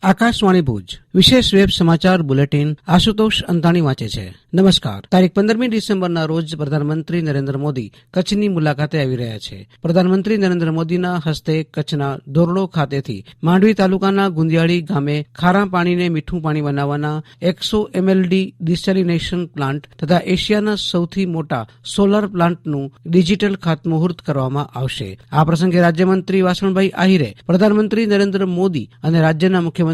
આકાશવાણી ભુજ વિશેષ વેબ સમાચાર બુલેટિન આશુતોષ અંતાણી વાંચે છે. નમસ્કાર. તારીખ 15મી ડિસેમ્બરના રોજ પ્રધાનમંત્રી નરેન્દ્ર મોદી કચ્છની મુલાકાતે આવી રહ્યા છે. પ્રધાનમંત્રી નરેન્દ્ર મોદીના હસ્તે કચ્છના ધોરડો ખાતેથી માંડવી તાલુકાના ગુંદિયાળી ગામે ખારા પાણીને મીઠું પાણી બનાવવાના 100 MLD ડિસેલિનેશન પ્લાન્ટ તથા એશિયાના સૌથી મોટા સોલર પ્લાન્ટનું ડિજિટલ ખાતમુહૂર્ત કરવામાં આવશે. આ પ્રસંગે રાજ્યમંત્રી વાસણભાઈ આહિરે પ્રધાનમંત્રી નરેન્દ્ર મોદી અને રાજ્યના મુખ્યમંત્રી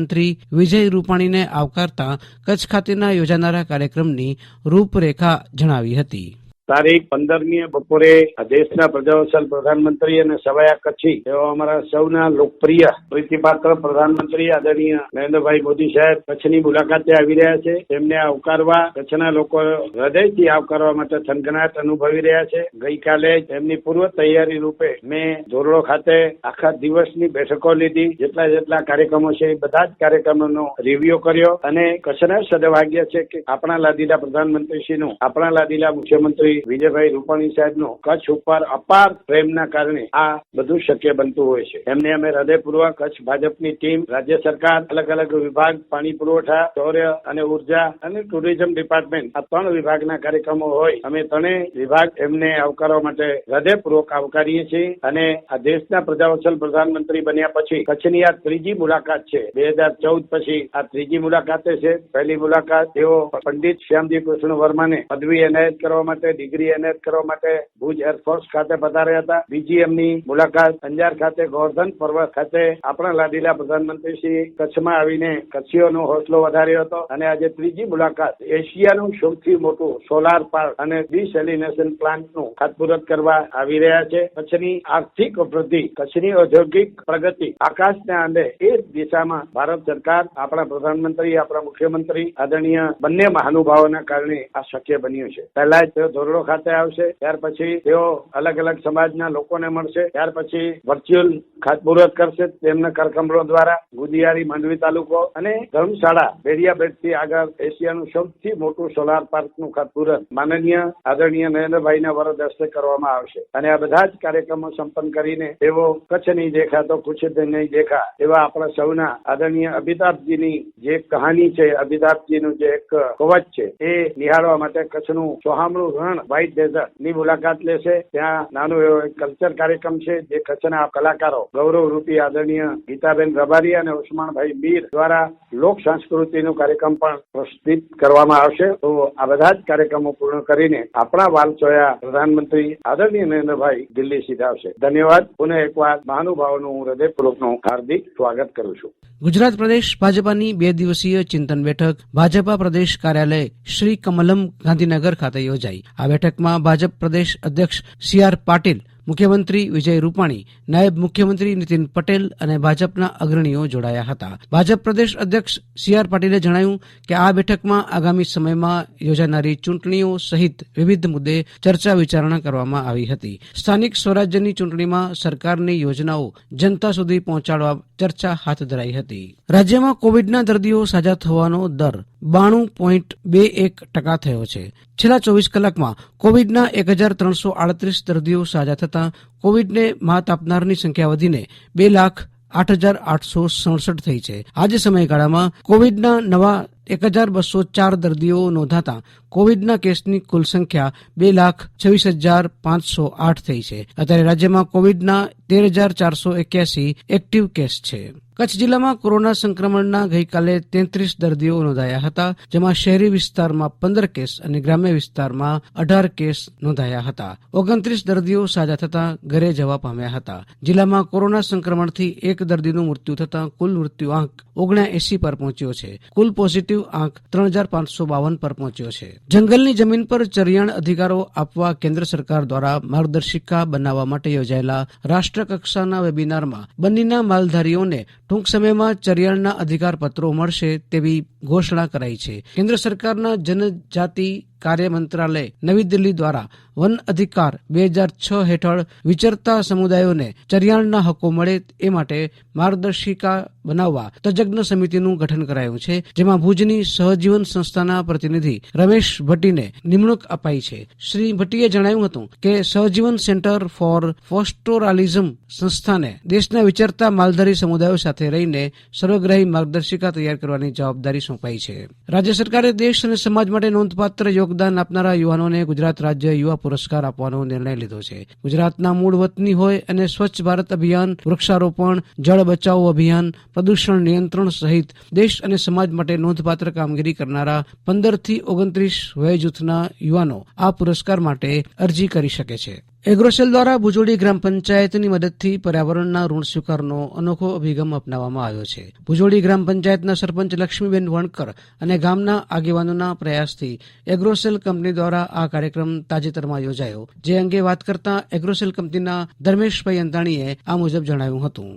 વિજય રૂપાણીને આવકારતા કચ્છ ખાતેના યોજાનારા કાર્યક્રમની રૂપરેખા જણાવી હતી. તારીખ 15મી બપોરે દેશના પ્રજાવત્સલ પ્રધાનમંત્રી અને સવાયા કચ્છી એવા અમારા સૌના લોકપ્રિય પ્રીતિપાત્ર પ્રધાનમંત્રી આદરણીય નરેન્દ્રભાઈ મોદી સાહેબ કચ્છની મુલાકાતે આવી રહ્યા છે. તેમને આવકારવા કચ્છના લોકો હૃદયથી આવકારવા માટે થનગનાટ અનુભવી રહ્યા છે. ગઈકાલે તેમની પૂર્વ તૈયારી રૂપે મેં ધોરડો ખાતે આખા દિવસની બેઠકો લીધી. જેટલા કાર્યક્રમો છે એ બધા જ કાર્યક્રમોનો રિવ્યુ કર્યો અને કચ્છના સદભાગ્ય છે કે આપણા લાદીલા પ્રધાનમંત્રીશ્રીનું, આપણા લાદીલા મુખ્યમંત્રી વિજયભાઈ રૂપાણી સાહેબનું કચ્છ ઉપર અપાર પ્રેમના કારણે આ બધું શક્ય બનતું હોય છે. એમને અમે હૃદયપૂર્વક કચ્છ ભાજપની ટીમ, રાજ્ય સરકાર, અલગ અલગ વિભાગ, પાણી પુરવઠા, શૌર્ય અને ઉર્જા અને ટુરિઝમ ડિપાર્ટમેન્ટ, આ 3 વિભાગના કાર્યક્રમો હોય, અમે 3 વિભાગ એમને આવકારવા માટે હૃદયપૂર્વક આવકારીએ છીએ. અને આ દેશના પ્રજાવત્સલ પ્રધાનમંત્રી બન્યા પછી કચ્છની આ 3જી મુલાકાત છે. 2014 પછી આ 3જી મુલાકાતે છે. પહેલી મુલાકાત તેઓ પંડિત શ્યામજી કૃષ્ણ વર્માને પદવી એનાયત કરવા માટે, ડિગ્રી એનાયત કરવા માટે ભુજ એરફોર્સ ખાતે પધાર્યા હતા. બીજી એમની મુલાકાત અંજાર ખાતે ગોવર્ધન પર્વત ખાતે આપણા લાડીલા પ્રધાનમંત્રી શ્રી કચ્છમાં આવીને કચ્છીઓનો હોસલો વધાર્યો હતો. અને આજે 3જી મુલાકાત એશિયાનું સૌથી મોટું સોલાર પાર્ક અને ડિસેલિનેશન પ્લાન્ટનું ખાતમુહૂર્ત કરવા આવી રહ્યા છે. કચ્છની આર્થિક વૃદ્ધિ, કચ્છની ઔદ્યોગિક પ્રગતિ આકાશને આંબે એ દિશામાં ભારત સરકાર, આપણા પ્રધાનમંત્રી, આપણા મુખ્યમંત્રી આદરણીય બંને મહાનુભાવોના કારણે આ શક્ય બન્યું છે. પહેલા જ તેઓ ધોરડો ખાતે આવશે, ત્યાર પછી તેઓ અલગ અલગ સમાજના લોકોને મળશે, ત્યાર પછી વર્ચ્યુઅલ ખાતમુહૂર્ત કરશે તેમના કરકમરો દ્વારા. ગુંદિયાળી માંડવી તાલુકો અને ધર્મશાળા બેડિયાબેટથી આગળ એશિયાનું સૌથી મોટું સોલાર પાર્કનું ખાતમુહૂર્ત માનનીય આદરણીય નરેન્દ્રભાઈના વરદ હસ્તે કરવામાં આવશે. અને આ બધા જ કાર્યક્રમો સંપન્ન કરીને તેઓ કચ્છ નહીં દેખા તો કુછ નહીં દેખા એવા આપણા સૌના આદરણીય અમિતાભજીની જે કહાની છે, અમિતાભજીનું જે એક કવચ છે એ નિહાળવા માટે કચ્છનું સોહામણું રણ વ્હાઇટ ડેઝર્ટ ની મુલાકાત લેશે. ત્યાં નાનો એવો એક કલ્ચર કાર્યક્રમ છે જે કચ્છના કલાકારો ગૌરવરૂપી આદરણીય ગીતાબેન રબારી અને ઉસ્માનભાઈ મીર દ્વારા લોક સંસ્કૃતિનો કાર્યક્રમ પણ પ્રસ્તુત કરવામાં આવશે. તો આ બધા જ કાર્યક્રમો પૂર્ણ કરીને આપણા વાલસોયા પ્રધાનમંત્રી આદરણીય નરેન્દ્રભાઈ દિલ્હી સીધા આવશે. ધન્યવાદ. પુનઃ એકવાર મહાનુભાવોનું હું હૃદયપૂર્વકનું હાર્દિક સ્વાગત કરું છું. ગુજરાત પ્રદેશ ભાજપાની 2 દિવસીય ચિંતન બેઠક ભાજપા પ્રદેશ કાર્યાલય શ્રી કમલમ ગાંધીનગર ખાતે યોજાઈ. આ બેઠકમાં ભાજપ પ્રદેશ અધ્યક્ષ CR પાટીલ, મુખ્યમંત્રી વિજય રૂપાણી, નાયબ મુખ્યમંત્રી નીતિન પટેલ અને ભાજપના અગ્રણીઓ જોડાયા હતા. ભાજપ પ્રદેશ અધ્યક્ષ CR પાટીલે જણાવ્યું કે આ બેઠકમાં આગામી સમયમાં યોજાનારી ચૂંટણીઓ સહિત વિવિધ મુદ્દે ચર્ચા વિચારણા કરવામાં આવી હતી. સ્થાનિક સ્વરાજ્યની ચૂંટણીમાં સરકારની યોજનાઓ જનતા સુધી પહોંચાડવા ચર્ચા હાથ ધરાઈ હતી. રાજ્યમાં કોવિડના દર્દીઓ સાજા થવાનો દર 92.21% થયો છે. છેલ્લા 24 કલાકમાં કોવિડના 1338 દર્દીઓ સાજા થતાં કોવિડને માત આપનારની સંખ્યા વધીને 2,08,867 થઈ છે. આજે સમયગાળામાં કોવિડના નવા 1,204 દર્દીઓ નોંધાતા કોવિડના કેસની કુલ સંખ્યા 2,26,508 થઈ છે. અત્યારે રાજ્યમાં કોવિડના 13,481 એક્ટિવ કેસ છે. કચ્છ જિલ્લામાં કોરોના સંક્રમણના ગઈકાલે 33 દર્દીઓ નોંધાયા હતા, જેમાં શહેરી વિસ્તારમાં 15 કેસ અને ગ્રામ્ય વિસ્તારમાં 18 કેસ નોંધાયા હતા. 29 દર્દીઓ સાજા થતાં ઘરે જવા પામ્યા હતા. જિલ્લામાં કોરોના સંક્રમણથી એક દર્દીનું મૃત્યુ થતાં કુલ મૃત્યુ આંક 79 પર પહોંચ્યો છે. કુલ પોઝિટિવ આંક 3,552 પર પહોંચ્યો છે. જંગલની જમીન પર ચરિયાણ અધિકારો આપવા કેન્દ્ર સરકાર દ્વારા માર્ગદર્શિકા બનાવવા માટે યોજાયેલા રાષ્ટ્રકક્ષાના વેબિનારમાં બન્નીના માલધારીઓને ટૂંક સમયમાં ચરિયાણના અધિકાર પત્રો મળશે તેવી ઘોષણા કરાઈ છે. કેન્દ્ર સરકારના જનજાતિ કાર્ય મંત્રાલય નવી દિલ્હી દ્વારા વન અધિકાર 2006 હેઠળ વિચરતા સમુદાયોને ચરિયાણના હકો મળે એ માટે માર્ગદર્શિકા બનાવવા તજજ્ઞ સમિતિનું ગઠન કરાયું છે, જેમાં ભુજની સહજીવન સંસ્થાના પ્રતિનિધિ રમેશ ભટ્ટીને નિમણૂક અપાઈ છે. શ્રી ભટ્ટીએ જણાવ્યું હતું કે સહજીવન સેન્ટર ફોર ફોસ્ટોરાલિઝમ સંસ્થાને દેશના વિચરતા માલધારી સમુદાયો સાથે રહીને સર્વગ્રાહી માર્ગદર્શિકા તૈયાર કરવાની જવાબદારી સોંપાઈ છે. રાજ્ય સરકારે દેશ અને સમાજ માટે નોંધપાત્ર યોગદાન આપનારા યુવાનોને ગુજરાત રાજ્ય યુવા પુરસ્કાર આપવાનો નિર્ણય લીધો છે. ગુજરાતના મૂળ વતની હોય અને સ્વચ્છ ભારત અભિયાન, વૃક્ષારોપણ, જળ બચાવો અભિયાન, પ્રદૂષણ નિયંત્રણ સહિત દેશ અને સમાજ માટે નોંધપાત્ર કામગીરી કરનારા 15 થી 29 વય જૂથના યુવાનો આ પુરસ્કાર માટે અરજી કરી શકે છે. એગ્રોસેલ દ્વારા ભુજોડી ગ્રામ પંચાયતની મદદથી પર્યાવરણના ઋણ સ્વીકારનો અનોખો અભિગમ અપનાવવામાં આવ્યો છે. ભુજોડી ગ્રામ પંચાયતના સરપંચ લક્ષ્મીબેન વણકર અને ગામના આગેવાનોના પ્રયાસથી એગ્રોસેલ કંપની દ્વારા આ કાર્યક્રમ તાજેતરમાં યોજાયો, જે અંગે વાત કરતા એગ્રોસેલ કંપનીના ધર્મેશભાઈ અંતાણીએ આ મુજબ જણાવ્યું હતું.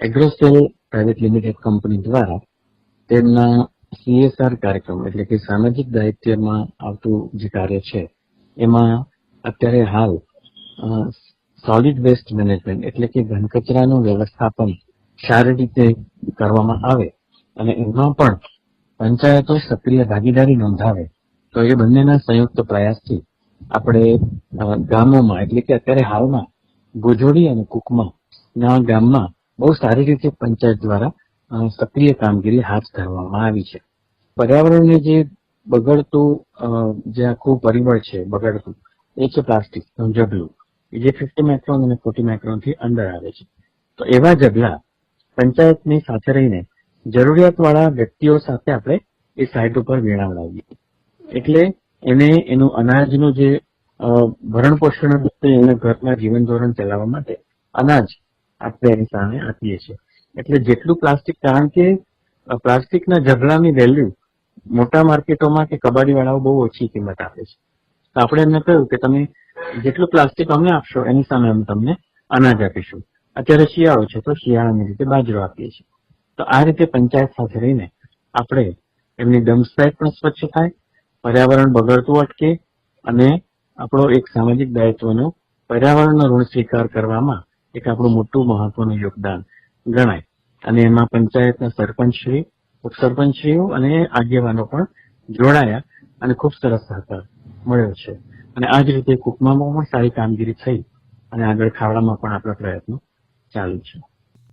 એગ્રોસેલ પ્રાઇવેટ લિમિટેડ કંપની દ્વારા તેમના CSR કાર્યક્રમ એટલે કે સામાજિક દાયિત્વમાં આવતું જે કાર્ય છે એમાં અત્યારે હાલ સોલિડ વેસ્ટ મેનેજમેન્ટ એટલે કે ઘન કચરાનું વ્યવસ્થાપન સારી રીતે કરવામાં આવે અને એમાં પણ પંચાયતો સક્રિય ભાગીદારી નોંધાવે તો એ બંનેના સંયુક્ત પ્રયાસથી આપણે ગામોમાં એટલે કે અત્યારે હાલમાં ભુજોડી અને કુકમા ના ગામમાં બહુ સારી રીતે પંચાયત દ્વારા સક્રિય કામગીરી હાથ ધરવામાં આવી છે. પર્યાવરણને જે બગડતું જે આખું પરિબળ છે બગડતું એ છે પ્લાસ્ટિક જબલું, જે 50 માઇક્રોન અને 40 માઇક્રોન થી અંદર આવે છે. તો એવા જબલા પંચાયતની સાથે રહીને જરૂરિયાતવાળા વ્યક્તિઓ સાથે આપણે એ સાઇટ ઉપર વીણાવડાવીએ એટલે એને એનું અનાજનું જે ભરણ પોષણ એના ઘરના જીવન ધોરણ ચલાવવા માટે અનાજ આપણે એની સામે આપીએ છીએ. એટલે જેટલું પ્લાસ્ટિક, કારણ કે પ્લાસ્ટિકના જબલાની વેલ્યુ મોટા માર્કેટોમાં કે કબાડીવાળાઓ બહુ ઓછી કિંમત આપે છે. તો આપણે એમને કહ્યું કે તમે જેટલું પ્લાસ્ટિક અમને આપશો એની સામે અમે તમને અનાજ આપીશું. અત્યારે શિયાળો છે તો શિયાળાની રીતે બાજરો આપીએ છીએ. તો આ રીતે પંચાયત સાથે રહીને આપણે એમની ડમ્પ સાઇટ પણ સ્વચ્છ થાય, પર્યાવરણ બગડતું અટકે અને આપણો એક સામાજિક દાયિત્વનો પર્યાવરણનો ઋણ સ્વીકાર કરવામાં એક આપણું મોટું મહત્વનું યોગદાન ગણાય. અને એમાં પંચાયતના સરપંચશ્રી, ઉપસરપંચશ્રીઓ અને આગેવાનો પણ જોડાયા અને ખૂબ સરસ સહકાર મળ્યો છે. અને આ જ રીતે કુકમામાં પણ સારી કામગીરી થઈ અને આગળ ખાવડામાં પણ આપણા પ્રયત્નો ચાલુ છે.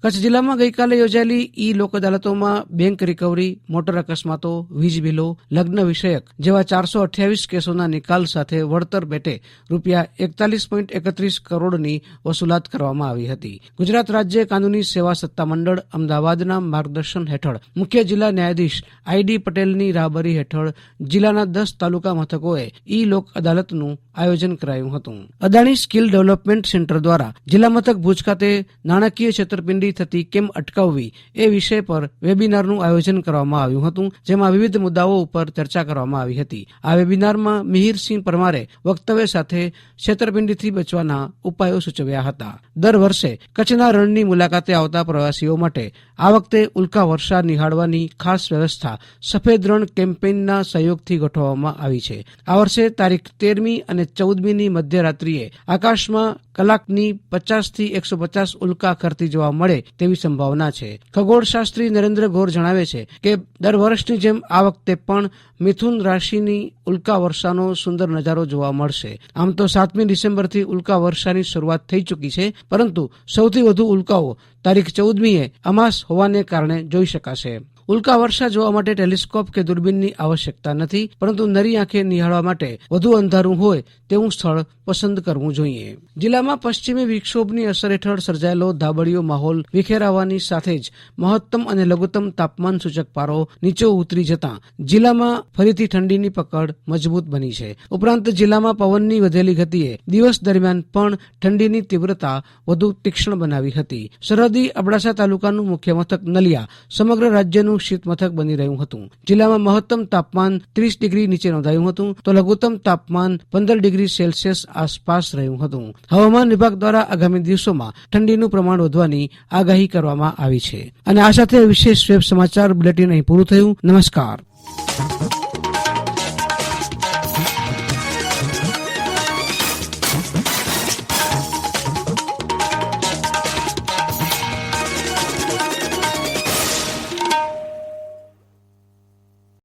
કચ્છ જિલ્લામાં ગઈકાલે યોજાયેલી ઈ લોક અદાલતોમાં બેંક રિકવરી, મોટર અકસ્માતો, વીજ બિલો, લગ્ન વિષયક જેવા 428 કેસોના નિકાલ સાથે વળતર પેટે રૂપિયા 41.31 કરોડની વસૂલાત કરવામાં આવી હતી. ગુજરાત રાજ્ય કાનૂની સેવા સત્તામંડળ અમદાવાદના માર્ગદર્શન હેઠળ મુખ્ય જિલ્લા ન્યાયાધીશ ID પટેલની રાહબરી હેઠળ જિલ્લાના 10 તાલુકા મથકોએ ઈ લોક અદાલતનું આયોજન કરાયું હતું. અદાણી સ્કિલ ડેવલપમેન્ટ સેન્ટર દ્વારા જિલ્લા મથક ભુજ ખાતે નાણાકીય છેતરપિંડી થતી કેમ અટકાવવી એ વિષય પર વેબિનારનું આયોજન કરવામાં આવ્યું હતું, જેમાં વિવિધ મુદ્દાઓ ઉપર ચર્ચા કરવામાં આવી હતી. આ વેબિનારમાં મિહિરસિંહ પરમારે વક્તવ્ય સાથે છેતરપિંડીથી બચવાના ઉપાયો સૂચવ્યા હતા. દર વર્ષે કચ્છના રણની મુલાકાતે આવતા પ્રવાસીઓ માટે આ વખતે ઉલ્કા વર્ષા નિહાળવાની ખાસ વ્યવસ્થા સફેદ રણ કેમ્પેઇનના સહયોગથી ગોઠવવામાં આવી છે. આ વર્ષે તારીખ 13મી અને 14મીની મધ્યરાત્રિએ આકાશમાં કલાકની 50 થી 150 ઉલ્કા ખરતી જોવા મળે તેવી સંભાવના છે. ખગોળશાસ્ત્રી નરેન્દ્ર ગોર જણાવે છે કે દર વર્ષની જેમ આ વખતે પણ મિથુન રાશિની ઉલ્કા વર્ષાનો સુંદર નજારો જોવા મળશે. આમ તો 7મી ડિસેમ્બરથી ઉલ્કા વર્ષાની શરૂઆત થઈ ચૂકી છે, પરંતુ સૌથી વધુ ઉલ્કાઓ તારીખ 14મીએ અમાસ હોવાને કારણે જોઈ શકાશે. ઉલ્કા વર્ષા જોવા માટે ટેલિસ્કોપ કે દૂરબીનની આવશ્યકતા નથી, પરંતુ નરી આંખે નિહાળવા માટે વધુ અંધારું હોય તેવું સ્થળ પસંદ કરવું જોઈએ. જિલ્લામાં પશ્ચિમી વિક્ષોભની અસર હેઠળ સર્જાયેલો ધાબળિયો માહોલ વિખેરાવાની સાથે જ મહત્તમ અને લઘુત્તમ તાપમાન સૂચક પારો નીચે ઉતરી જતા જિલ્લામાં ફરીથી ઠંડીની પકડ મજબૂત બની છે. ઉપરાંત જિલ્લામાં પવનની વધેલી ગતિએ દિવસ દરમિયાન પણ ઠંડીની તીવ્રતા વધુ તીક્ષ્ણ બનાવી હતી. સરહદી અબડાસા તાલુકાનું મુખ્ય મથક નલિયા સમગ્ર રાજ્યનું શીત મથક બની રહ્યું હતું. જિલ્લામાં મહત્તમ તાપમાન 30 ડિગ્રી નીચે નોંધાયું હતું તો લઘુત્તમ તાપમાન 15 ડિગ્રી સેલ્સિયસ આસપાસ રહ્યું હતું. હવામાન વિભાગ દ્વારા આગામી દિવસોમાં ઠંડીનું પ્રમાણ વધવાની આગાહી કરવામાં આવી છે. અને આ સાથે વિશેષ વેબ સમાચાર બુલેટિન અહીં પૂરું થયું. નમસ્કાર.